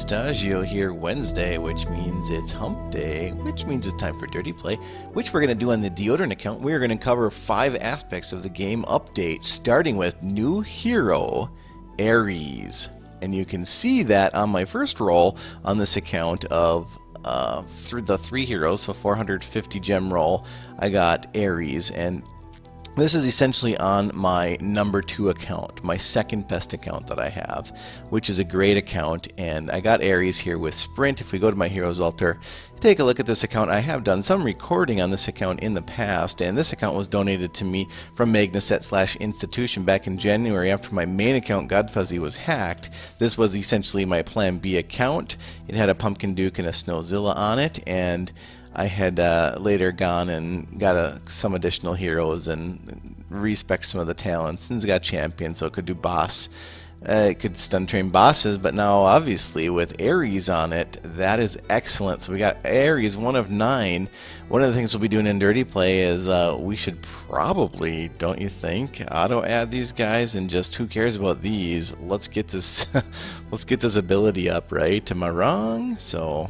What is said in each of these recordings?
Distaggio here Wednesday, which means it's hump day, which means it's time for Dirty Play, which we're going to do on the deodorant account. We're going to cover 5 aspects of the game update, starting with new hero, Aries. And you can see that on my first roll on this account of through the 3 heroes, so 450 gem roll, I got Aries, and this is essentially on my number 2 account, my second best account that I have, which is a great account, and I got Aries here with Sprint. If we go to my Heroes Altar, take a look at this account. I have done some recording on this account in the past, and this account was donated to me from Magnaset/Institution back in January after my main account, Godfuzzy, was hacked. This was essentially my Plan B account. It had a Pumpkin Duke and a Snowzilla on it, and I had later gone and got some additional heroes and respec some of the talents. And it's got champion, so it could do boss. It could stun train bosses, but now obviously with Aries on it, that is excellent. So we got Aries, 1 of 9. One of the things we'll be doing in Dirty Play is we should probably, don't you think, auto add these guys and just who cares about these? Let's get this, let's get this ability up, right? Am I wrong? So.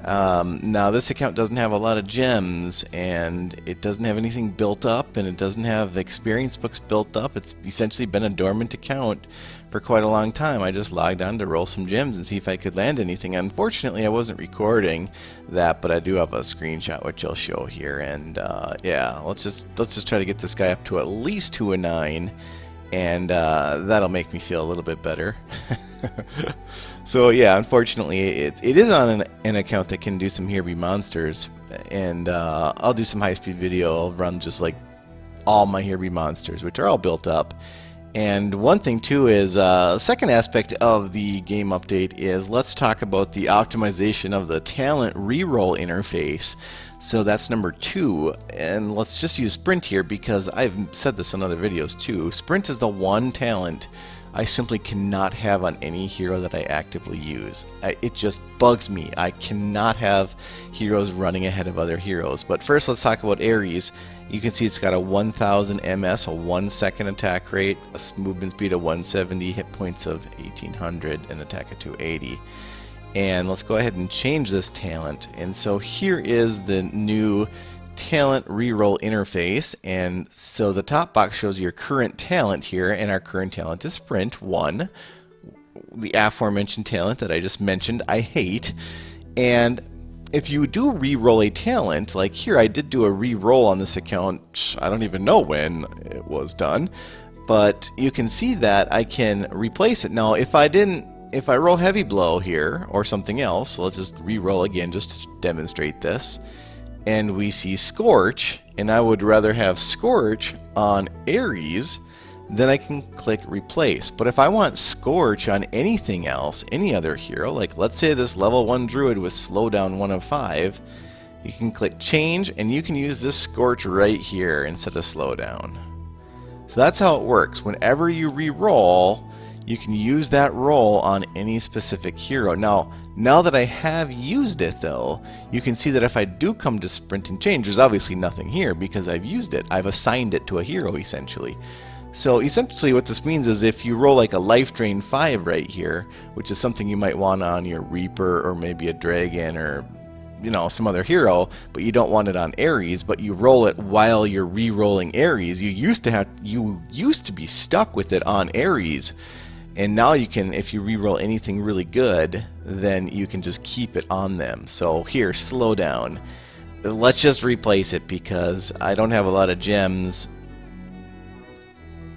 Now this account doesn't have a lot of gems, and it doesn't have anything built up, and it doesn't have experience books built up. It's essentially been a dormant account for quite a long time. I just logged on to roll some gems and see if I could land anything. Unfortunately, I wasn't recording that, but I do have a screenshot which I'll show here. And yeah, let's just try to get this guy up to at least 2 of 9, and that'll make me feel a little bit better. So yeah, unfortunately it is on an account that can do some Hero monsters, and I'll do some high-speed video. I'll run just like all my Hero monsters, which are all built up. And one thing too is second aspect of the game update is let's talk about the optimization of the talent reroll interface. So that's number 2, and let's just use Sprint here because I've said this in other videos too. Sprint is the one talent I simply cannot have on any hero that I actively use. It just bugs me. I cannot have heroes running ahead of other heroes. But first let's talk about Aries. You can see it's got a 1000 MS, a 1-second attack rate, a movement speed of 170, hit points of 1800, and attack of 280. And let's go ahead and change this talent. And so here is the new talent reroll interface, and so the top box shows your current talent here, and our current talent is Sprint 1, the aforementioned talent that I just mentioned I hate. And if you do re-roll a talent, like here I did do a re-roll on this account, I don't even know when it was done, but you can see that I can replace it. Now if I roll Heavy Blow here or something else, so let's just re-roll again just to demonstrate this, and we see Scorch, and I would rather have Scorch on Aries, then I can click replace. But if I want Scorch on anything else, any other hero, like let's say this level 1 druid with slowdown 1 of 5, you can click change and you can use this Scorch right here instead of slowdown. So that's how it works. Whenever you re-roll, you can use that roll on any specific hero. Now that I have used it though, you can see that if I do come to Sprint and change, there's obviously nothing here because I've used it. I've assigned it to a hero essentially. So essentially what this means is if you roll like a life drain 5 right here, which is something you might want on your Reaper or maybe a Dragon or some other hero, but you don't want it on Aries, but you roll it while you're re-rolling Aries, you used to be stuck with it on Aries. And now you can, if you reroll anything really good, then you can just keep it on them. So here, slow down. Let's just replace it because I don't have a lot of gems.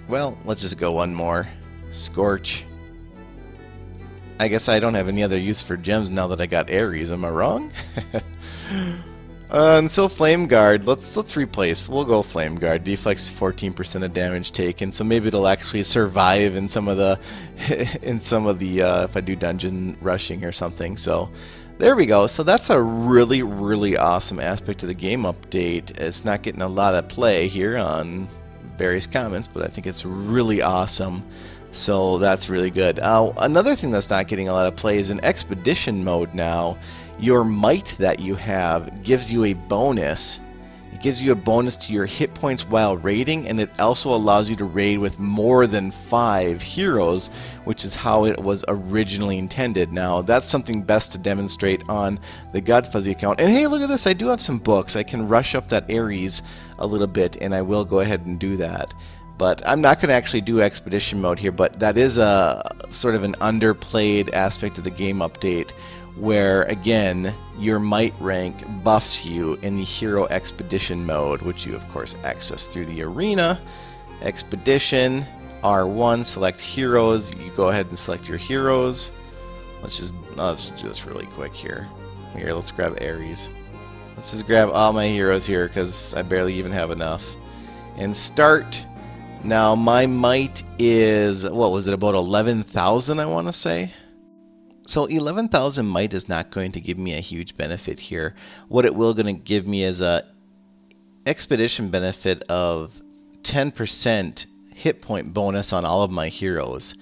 Well, let's just go one more. Scorch. I guess I don't have any other use for gems now that I got Aries. Am I wrong? And so Flame Guard, let's replace. We'll go Flame Guard. Deflects 14% of damage taken, so maybe it'll actually survive in some of the if I do dungeon rushing or something. So there we go. So that's a really, really awesome aspect of the game update. It's not getting a lot of play here on various comments, but I think it's really awesome. So that's really good. Another thing that's not getting a lot of play is in Expedition mode now. Your might that you have gives you a bonus It gives you a bonus to your hit points while raiding, and it also allows you to raid with more than 5 heroes, which is how it was originally intended. Now, that's something best to demonstrate on the Godfuzzy account. And hey, look at this, I do have some books. I can rush up that Aries a little bit, and I will go ahead and do that. But I'm not going to actually do expedition mode here, but that is a sort of an underplayed aspect of the game update, where again your might rank buffs you in the hero expedition mode, which you of course access through the arena. Expedition, R1, select heroes. You go ahead and select your heroes. Let's just do this really quick here. Here, let's grab Aries. Let's just grab all my heroes here because I barely even have enough. And start. Now my might is, what was it, about 11,000 I want to say? So 11,000 might is not going to give me a huge benefit here. What it will going to give me is a expedition benefit of 10% hit point bonus on all of my heroes.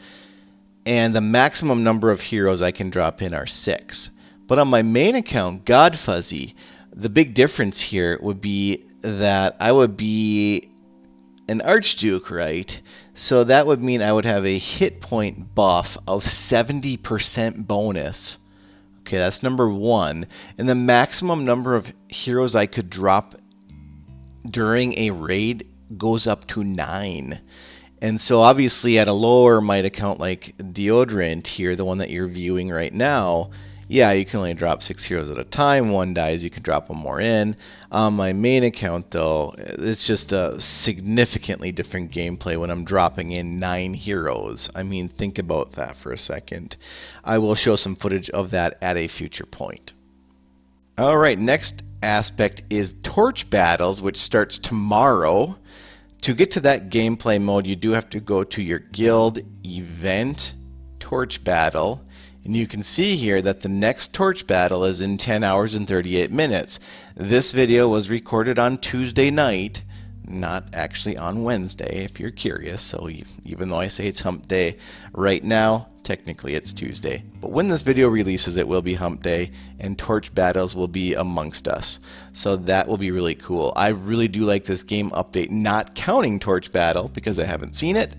And the maximum number of heroes I can drop in are 6. But on my main account, Godfuzzy, the big difference here would be that I would be an Archduke, right? So that would mean I would have a hit point buff of 70% bonus. Okay, that's number 1. And the maximum number of heroes I could drop during a raid goes up to 9. And so obviously at a lower might account like Deodorant here, the one that you're viewing right now, yeah, you can only drop 6 heroes at a time. One dies, you can drop one more in. On my main account, though, it's just a significantly different gameplay when I'm dropping in 9 heroes. I mean, think about that for a second. I will show some footage of that at a future point. Alright, next aspect is torch battles, which starts tomorrow. To get to that gameplay mode, you do have to go to your guild event torch battle. And you can see here that the next torch battle is in 10 hours and 38 minutes. This video was recorded on Tuesday night, not actually on Wednesday, if you're curious. So even though I say it's hump day right now, technically it's Tuesday. But when this video releases, it will be hump day, and torch battles will be amongst us. So that will be really cool. I really do like this game update, not counting torch battle, because I haven't seen it.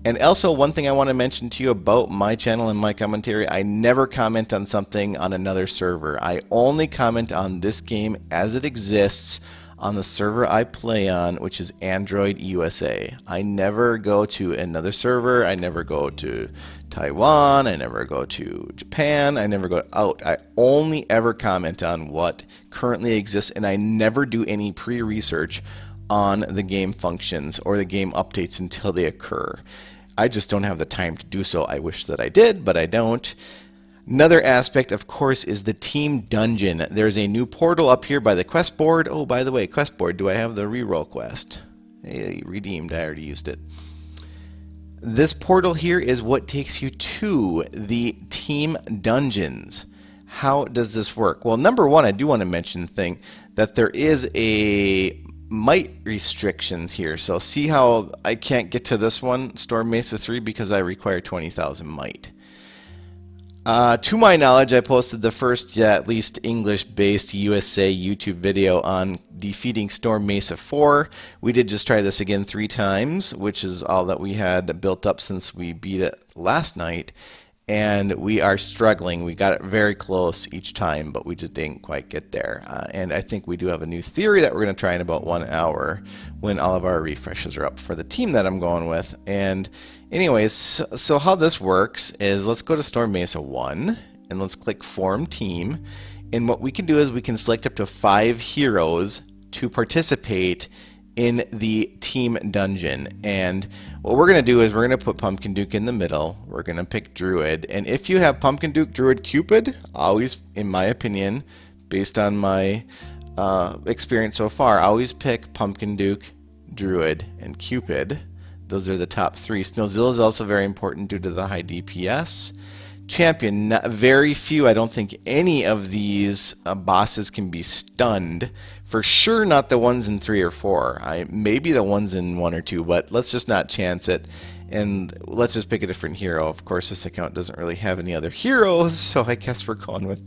And also, one thing I want to mention to you about my channel and my commentary, I never comment on something on another server. I only comment on this game as it exists on the server I play on, which is Android USA. I never go to another server. I never go to Taiwan. I never go to Japan. I never go out. I only ever comment on what currently exists, and I never do any pre-research on the game functions or the game updates until they occur. I just don't have the time to do so. I wish that I did, but I don't. Another aspect, of course, is the team dungeon. There's a new portal up here by the quest board. Oh, by the way, quest board, do I have the reroll quest? Hey, redeemed, I already used it. This portal here is what takes you to the team dungeons. How does this work? Well, number one, I do want to mention the thing that there is a might restrictions here. So see how I can't get to this one, Storm Mesa 3, because I require 20,000 might. To my knowledge, I posted the first, at least English-based USA YouTube video on defeating Storm Mesa 4. We did just try this again 3 times, which is all that we had built up since we beat it last night. And we are struggling. We got it very close each time, but we just didn't quite get there. And I think we do have a new theory that we're going to try in about 1 hour when all of our refreshes are up for the team that I'm going with. And anyways, so how this works is, let's go to Storm Mesa 1 and let's click Form Team. And what we can do is we can select up to 5 heroes to participate in the team dungeon. And what we're going to do is we're going to put Pumpkin Duke in the middle. We're going to pick Druid. And if you have Pumpkin Duke, Druid, Cupid, always, in my opinion, based on my experience so far, always pick Pumpkin Duke, Druid, and Cupid. Those are the top 3. Snowzilla is also very important due to the high DPS. champion. Very few, I don't think any of these bosses can be stunned. For sure not the ones in 3 or 4. Maybe the ones in 1 or 2, but let's just not chance it. And let's just pick a different hero. Of course, this account doesn't really have any other heroes, so I guess we're going with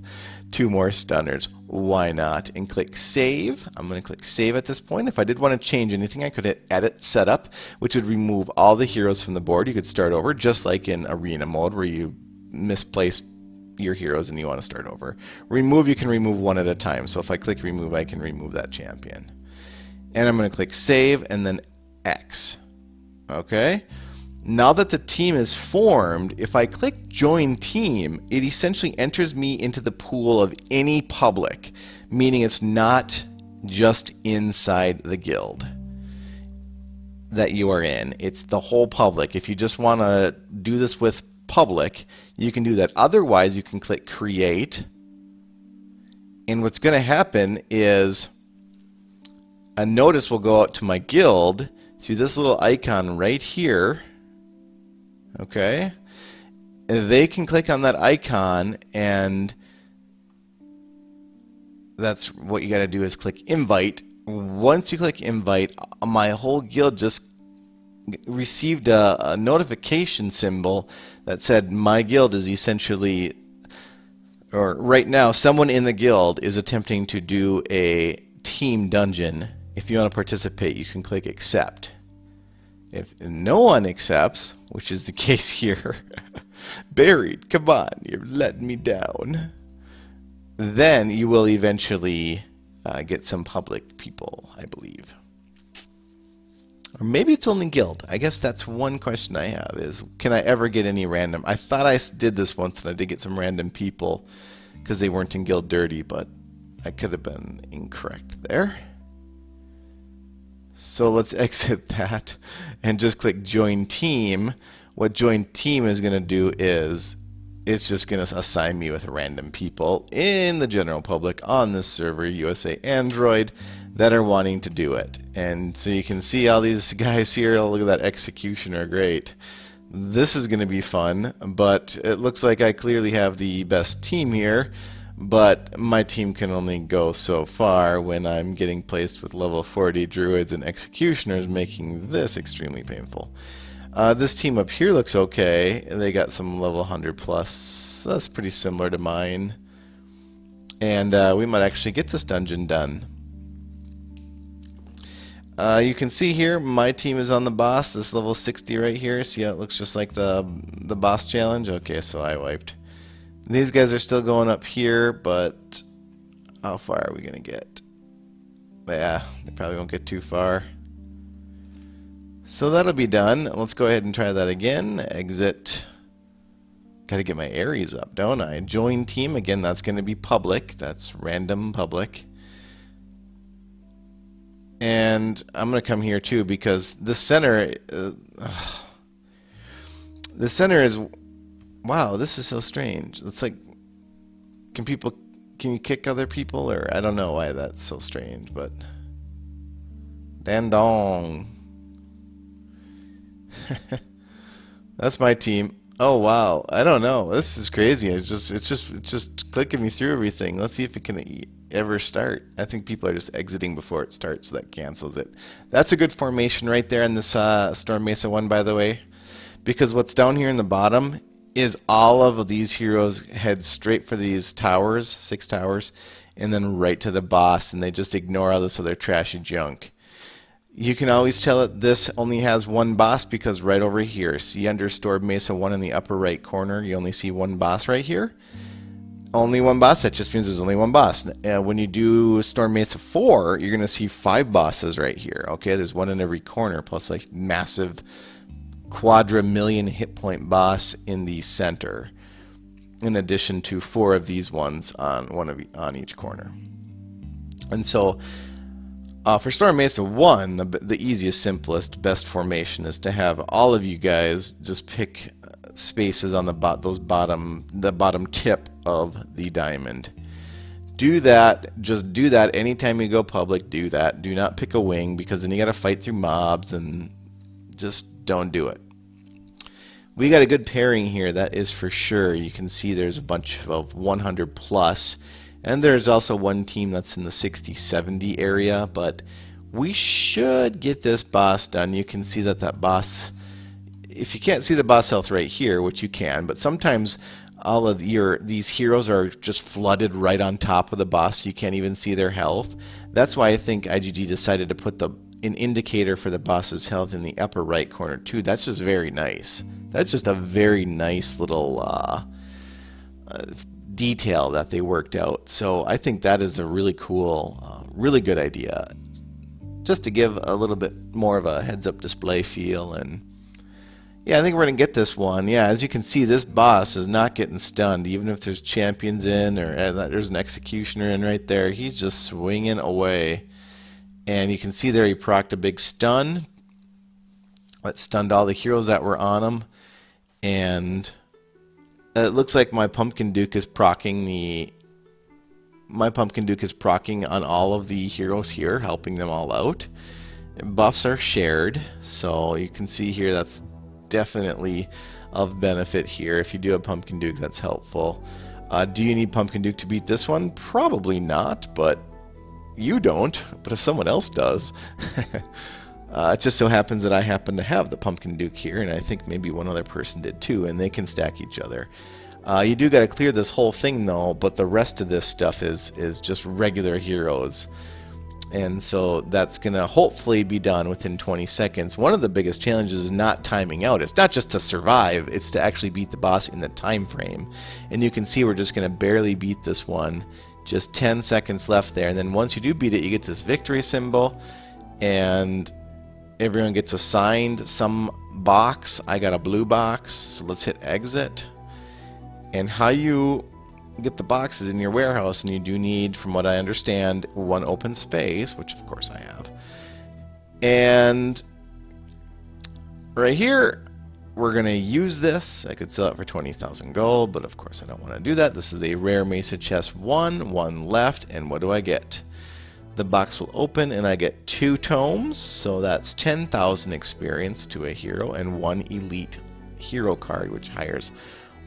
2 more stunners. Why not? And click save. I'm going to click save at this point. If I did want to change anything, I could hit edit setup, which would remove all the heroes from the board. You could start over, just like in arena mode where you misplace your heroes and you want to start over. Remove, you can remove one at a time. So if I click remove, I can remove that champion. And I'm going to click save and then X. Okay? Now that the team is formed, if I click join team, it essentially enters me into the pool of any public, meaning it's not just inside the guild that you are in. It's the whole public. If you just want to do this with public, you can do that. Otherwise, you can click create, and what's going to happen is a notice will go out to my guild through this little icon right here. Okay, and they can click on that icon, and that's what you got to do is click invite. Once you click invite, my whole guild just received a notification symbol that said my guild is essentially, or right now, someone in the guild is attempting to do a team dungeon. If you want to participate, you can click accept. If no one accepts, which is the case here, buried, come on, you're letting me down, then you will eventually get some public people, I believe. Or maybe it's only guild. I guess that's one question I have is, can I ever get any random? I thought I did this once and I did get some random people because they weren't in Guild Dirty, but I could have been incorrect there. So let's exit that and just click join team. What join team is going to do is it's just going to assign me with random people in the general public on this server, USA Android, that are wanting to do it. And so you can see all these guys here. Oh, look at that executioner, great. This is going to be fun, but it looks like I clearly have the best team here. But my team can only go so far when I'm getting placed with level 40 druids and executioners, making this extremely painful. This team up here looks okay. They got some level 100 plus. That's pretty similar to mine. And we might actually get this dungeon done. You can see here my team is on the boss, this level 60 right here. See how it looks just like the boss challenge? Okay, so I wiped. These guys are still going up here, but how far are we going to get? Yeah, they probably won't get too far. So that'll be done. Let's go ahead and try that again. Exit. Got to get my Aries up, don't I? Join team. Again, that's going to be public. That's random public. And I'm going to come here too because the center is... Wow, this is so strange. It's like, can you kick other people? Or I don't know why that's so strange, but Dandong. That's my team. Oh wow, I don't know. This is crazy. It's just clicking me through everything. Let's see if it can ever start. I think people are just exiting before it starts, so that cancels it. That's a good formation right there in this Storm Mesa one, by the way, because what's down here in the bottom is all of these heroes head straight for these towers, 6 towers, and then right to the boss, and they just ignore all this other trashy junk. You can always tell it this only has one boss because right over here, see under Storm Mesa 1 in the upper right corner, you only see one boss right here. Only one boss, that just means there's only one boss. When you do Storm Mesa 4, you're going to see 5 bosses right here. Okay, there's one in every corner, plus like massive quadra-million hit point boss in the center, in addition to 4 of these ones on each corner. And so for Storm Mesa 1, the easiest, simplest, best formation is to have all of you guys just pick spaces on the bottom tip of the diamond. Do that. Just do that anytime you go public. Do that. Do not pick a wing because then you got to fight through mobs and just don't do it. We got a good pairing here, that is for sure. You can see there's a bunch of 100 plus, and there's also one team that's in the 60-70 area, but we should get this boss done. You can see that boss, if you can't see the boss health right here, which you can, but sometimes all of these heroes are just flooded right on top of the boss. You can't even see their health. That's why I think IGG decided to put an indicator for the boss's health in the upper right corner too. That's just very nice. That's just a very nice little detail that they worked out. So I think that is a really cool, really good idea. Just to give a little bit more of a heads-up display feel. And yeah, I think we're going to get this one. Yeah, as you can see, this boss is not getting stunned. Even if there's champions in, or there's an executioner in right there, he's just swinging away. And you can see there he procced a big stun. That stunned all the heroes that were on him. And it looks like my Pumpkin Duke is proccing on all of the heroes here, helping them all out. And buffs are shared, so you can see here that's definitely of benefit here. If you do have Pumpkin Duke, that's helpful. Do you need Pumpkin Duke to beat this one? Probably not, but you don't. But if someone else does, it just so happens that I happen to have the Pumpkin Duke here, and I think maybe one other person did too, and they can stack each other. You do got to clear this whole thing though, but the rest of this stuff is just regular heroes. And so that's going to hopefully be done within 20 seconds. One of the biggest challenges is not timing out. It's not just to survive, it's to actually beat the boss in the time frame. And you can see we're just going to barely beat this one. Just 10 seconds left there. And then once you do beat it, you get this victory symbol. And everyone gets assigned some box. I got a blue box, so let's hit exit. And how you get the boxes in your warehouse, and you do need, from what I understand, one open space, which of course I have. And right here, we're going to use this. I could sell it for 20,000 gold, but of course I don't want to do that. This is a rare Mesa chest 1 left, and what do I get? The box will open and I get 2 tomes, so that's 10,000 experience to a hero and 1 elite hero card, which hires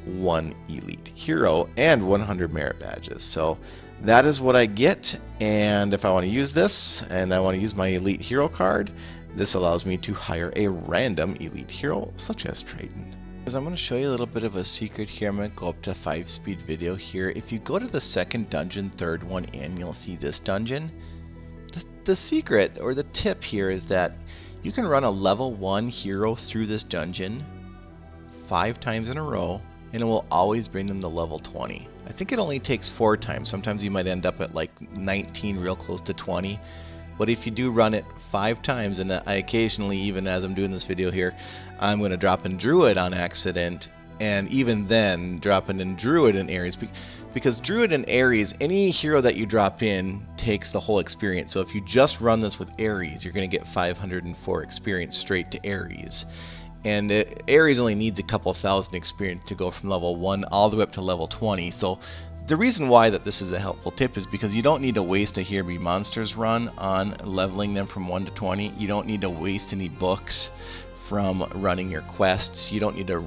1 elite hero and 100 merit badges. So that is what I get, and if I want to use this and I want to use my elite hero card, this allows me to hire a random elite hero such as Triton. I'm going to show you a little bit of a secret here. I'm going to go up to 5-speed video here. If you go to the second dungeon, third one in, you'll see this dungeon. The secret or the tip here is that you can run a level 1 hero through this dungeon 5 times in a row, and it will always bring them to level 20. I think it only takes 4 times. Sometimes you might end up at like 19, real close to 20. But if you do run it 5 times, and I occasionally, even as I'm doing this video here, I'm going to drop in Druid on accident, and even then dropping in Druid and Aries, because Druid and Aries, any hero that you drop in takes the whole experience. So if you just run this with Aries, you're going to get 504 experience straight to Aries. And Aries only needs a couple thousand experience to go from level 1 all the way up to level 20. So the reason why that this is a helpful tip is because you don't need to waste a Here Be Monsters run on leveling them from 1 to 20. You don't need to waste any books from running your quests. You don't need to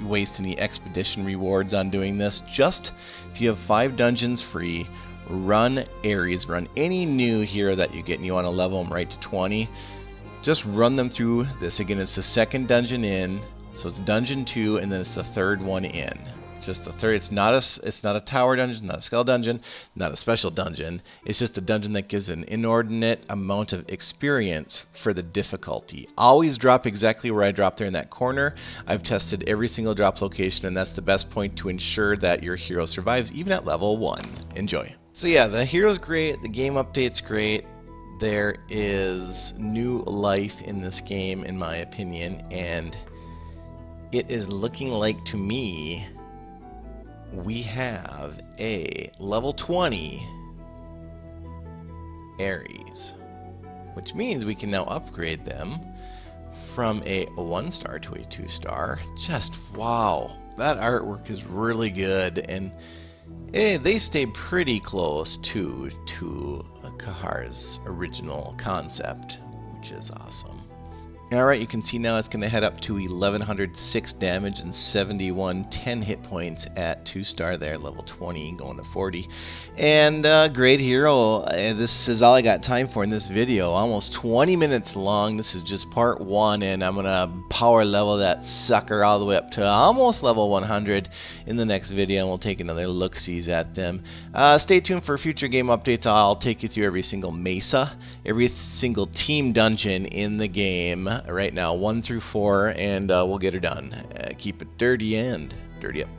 waste any expedition rewards on doing this. Just if you have 5 dungeons free, run Aries, run any new hero that you get and you want to level them right to 20. Just run them through this. Again, it's the second dungeon in, so it's dungeon 2, and then it's the third one in. It's just the third. It's not a tower dungeon, not a skull dungeon, not a special dungeon. It's just a dungeon that gives an inordinate amount of experience for the difficulty. Always drop exactly where I dropped there in that corner. I've tested every single drop location, and that's the best point to ensure that your hero survives even at level 1. Enjoy. So yeah, the hero's great, the game update's great. There is new life in this game, in my opinion, and it is looking like, to me, we have a level 20 Aries, which means we can now upgrade them from a 1-star to a 2-star. Just wow, that artwork is really good, and they stay pretty close to Kahar's original concept, which is awesome. Alright, you can see now it's going to head up to 1106 damage and 7110 hit points at 2-star there, level 20, going to 40. And great hero. This is all I got time for in this video. Almost 20 minutes long. This is just part 1, and I'm going to power level that sucker all the way up to almost level 100 in the next video, and we'll take another look-sees at them. Stay tuned for future game updates. I'll take you through every single mesa, every single team dungeon in the game right now, 1 through 4, and we'll get her done. Keep it dirty and dirty up.